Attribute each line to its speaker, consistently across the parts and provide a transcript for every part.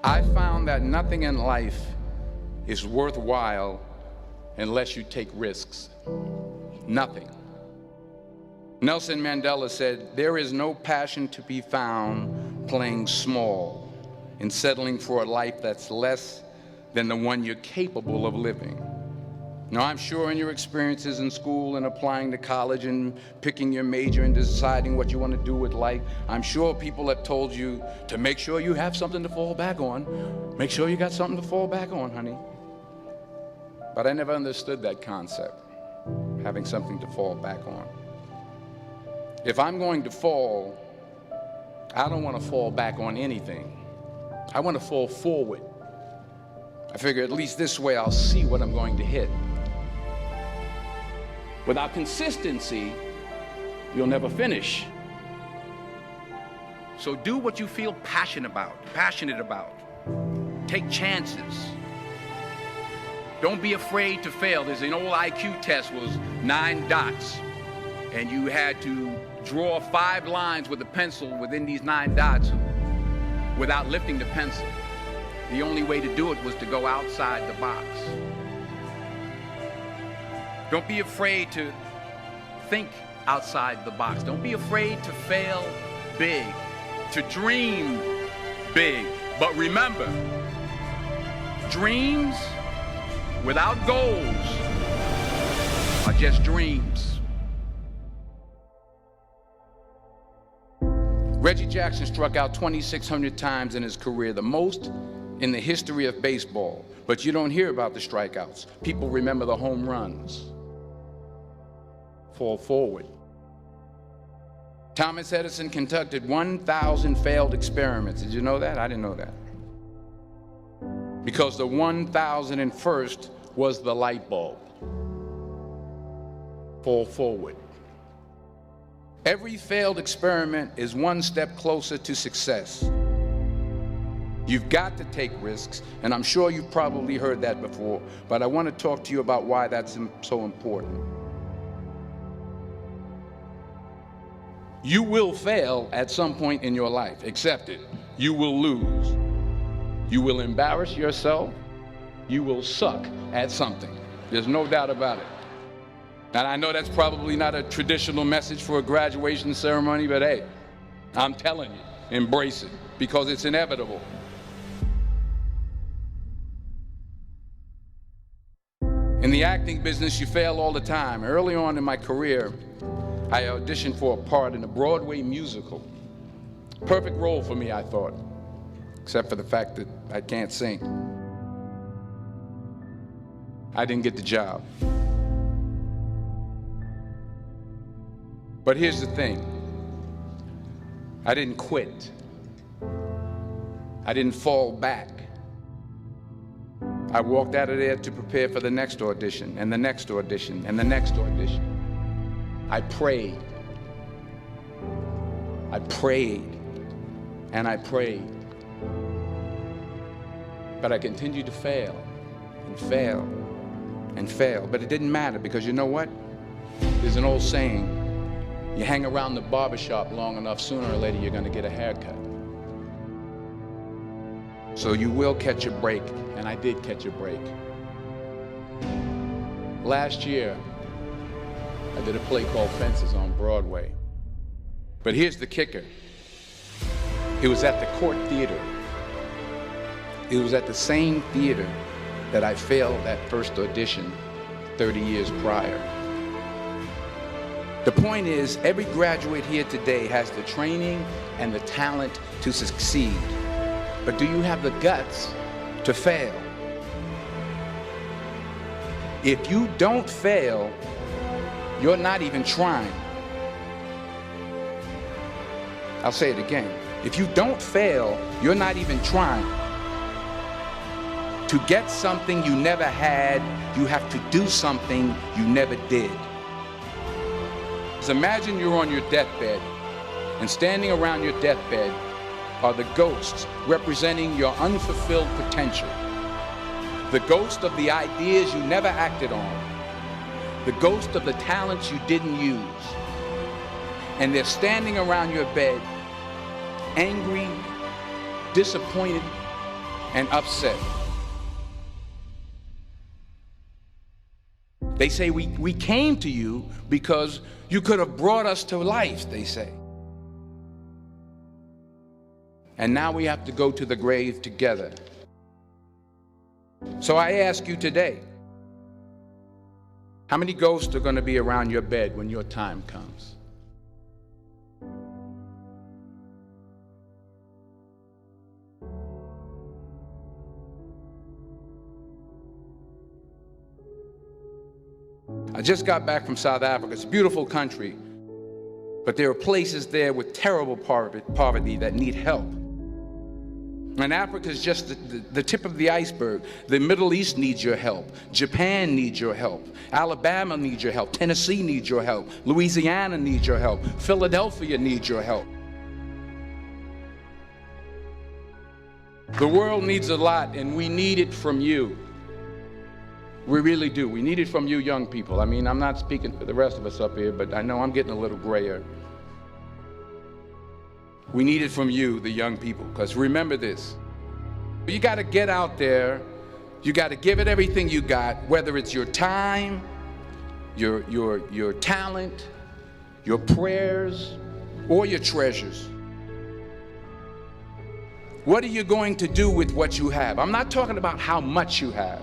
Speaker 1: I found that nothing in life is worthwhile unless you take risks. Nothing. Nelson Mandela said, "There is no passion to be found playing small and settling for a life that's less than the one you're capable of living." Now, I'm sure in your experiences in school and applying to college and picking your major and deciding what you want to do with life, I'm sure people have told you to make sure you have something to fall back on. Make sure you got something to fall back on, honey. But I never understood that concept, having something to fall back on. If I'm going to fall, I don't want to fall back on anything. I want to fall forward. I figure at least this way I'll see what I'm going to hit. Without consistency, you'll never finish. So do what you feel passionate about. Take chances. Don't be afraid to fail. There's an old IQ test, was 9 dots, and you had to draw 5 lines with a pencil within these 9 dots without lifting the pencil. The only way to do it was to go outside the box. Don't be afraid to think outside the box. Don't be afraid to fail big, to dream big. But remember, dreams without goals are just dreams. Reggie Jackson struck out 2,600 times in his career, the most in the history of baseball. But you don't hear about the strikeouts. People remember the home runs. Fall forward. Thomas Edison conducted 1,000 failed experiments. Did you know that? I didn't know that. Because the 1,001st was the light bulb. Fall forward. Every failed experiment is one step closer to success. You've got to take risks, and I'm sure you've probably heard that before, but I want to talk to you about why that's so important. You will fail at some point in your life. Accept it. You will lose. You will embarrass yourself. You will suck at something. There's no doubt about it. And I know that's probably not a traditional message for a graduation ceremony, but hey, I'm telling you, embrace it, because it's inevitable. In the acting business, you fail all the time. Early on in my career, I auditioned for a part in a Broadway musical. Perfect role for me, I thought, except for the fact that I can't sing. I didn't get the job. But here's the thing. I didn't quit. I didn't fall back. I walked out of there to prepare for the next audition, and the next audition, and the next audition. I prayed. I prayed, and I prayed. But I continued to fail, and fail, and fail. But it didn't matter, because you know what? There's an old saying, you hang around the barbershop long enough, sooner or later you're gonna get a haircut. So you will catch a break, and I did catch a break. Last year, I did a play called Fences on Broadway. But here's the kicker. It was at the Court Theater. It was at the same theater that I failed that first audition 30 years prior. The point is, every graduate here today has the training and the talent to succeed. But do you have the guts to fail? If you don't fail, you're not even trying. I'll say it again. If you don't fail, you're not even trying. To get something you never had, you have to do something you never did. So imagine you're on your deathbed, and standing around your deathbed are the ghosts representing your unfulfilled potential. The ghost of the ideas you never acted on. The ghost of the talents you didn't use. And they're standing around your bed, angry, disappointed, and upset. They say we came to you because you could have brought us to life, they say. And now we have to go to the grave together. So I ask you today, how many ghosts are going to be around your bed when your time comes? I just got back from South Africa. It's a beautiful country, but there are places there with terrible poverty that need help. And Africa is just the tip of the iceberg. The Middle East needs your help. Japan needs your help. Alabama needs your help. Tennessee needs your help. Louisiana needs your help. Philadelphia needs your help. The world needs a lot, and we need it from you. We really do. We need it from you young people. I mean, I'm not speaking for the rest of us up here, but I know I'm getting a little grayer. We need it from you, the young people, because remember this. You got to get out there. You got to give it everything you got, whether it's your time, your talent, your prayers, or your treasures. What are you going to do with what you have? I'm not talking about how much you have.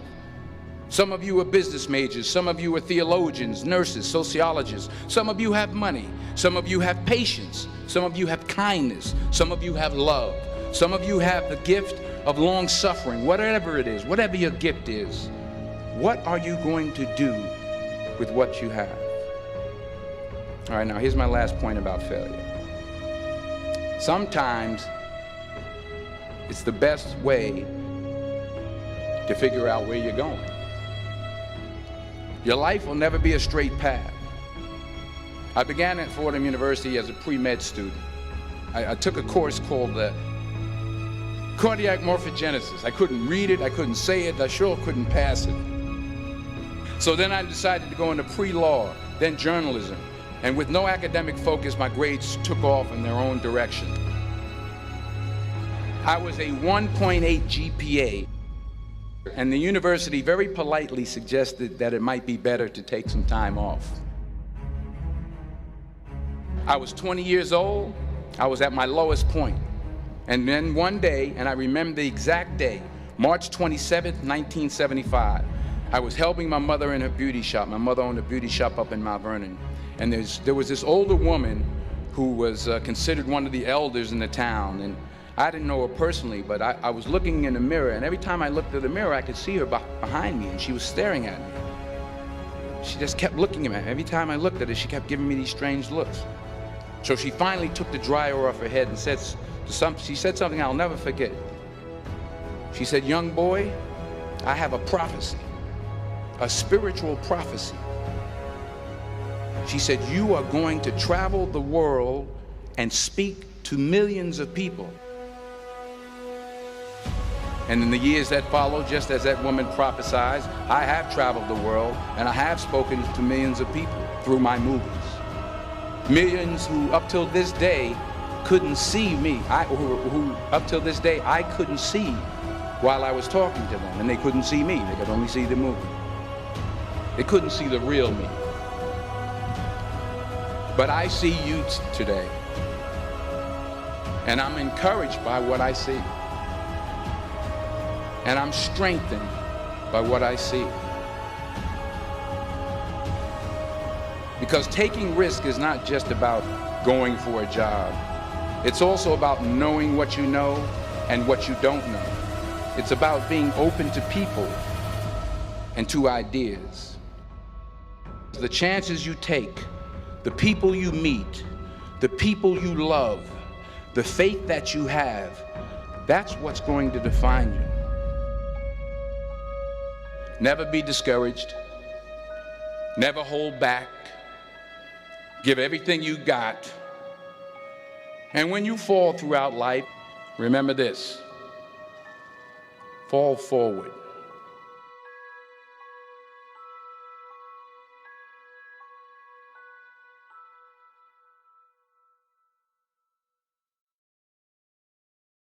Speaker 1: Some of you are business majors, some of you are theologians, nurses, sociologists, some of you have money, some of you have patience, some of you have kindness, some of you have love, some of you have the gift of long suffering. Whatever it is, whatever your gift is, what are you going to do with what you have? All right, now here's my last point about failure. Sometimes it's the best way to figure out where you're going. Your life will never be a straight path. I began at Fordham University as a pre-med student. I took a course called cardiac morphogenesis. I couldn't read it, I couldn't say it, I sure couldn't pass it. So then I decided to go into pre-law, then journalism. And with no academic focus, my grades took off in their own direction. I was a 1.8 GPA. And the university very politely suggested that it might be better to take some time off. I was 20 years old. I was at my lowest point. And then one day, and I remember the exact day, March 27th, 1975, I was helping my mother in her beauty shop. My mother owned a beauty shop up in Mount Vernon. And there was this older woman who was considered one of the elders in the town. And I didn't know her personally, but I was looking in the mirror, and every time I looked at the mirror, I could see her behind me, and she was staring at me. She just kept looking at me. Every time I looked at her, she kept giving me these strange looks. So she finally took the dryer off her head and she said something I'll never forget. She said, "Young boy, I have a prophecy, a spiritual prophecy." She said, "You are going to travel the world and speak to millions of people." And in the years that followed, just as that woman prophesied, I have traveled the world and I have spoken to millions of people through my movies. Millions who up till this day couldn't see me, who up till this day I couldn't see while I was talking to them, and they couldn't see me, they could only see the movie. They couldn't see the real me. But I see you today, and I'm encouraged by what I see. And I'm strengthened by what I see. Because taking risk is not just about going for a job. It's also about knowing what you know and what you don't know. It's about being open to people and to ideas. The chances you take, the people you meet, the people you love, the faith that you have, that's what's going to define you. Never be discouraged. Never hold back. Give everything you got. And when you fall throughout life, remember this: fall forward.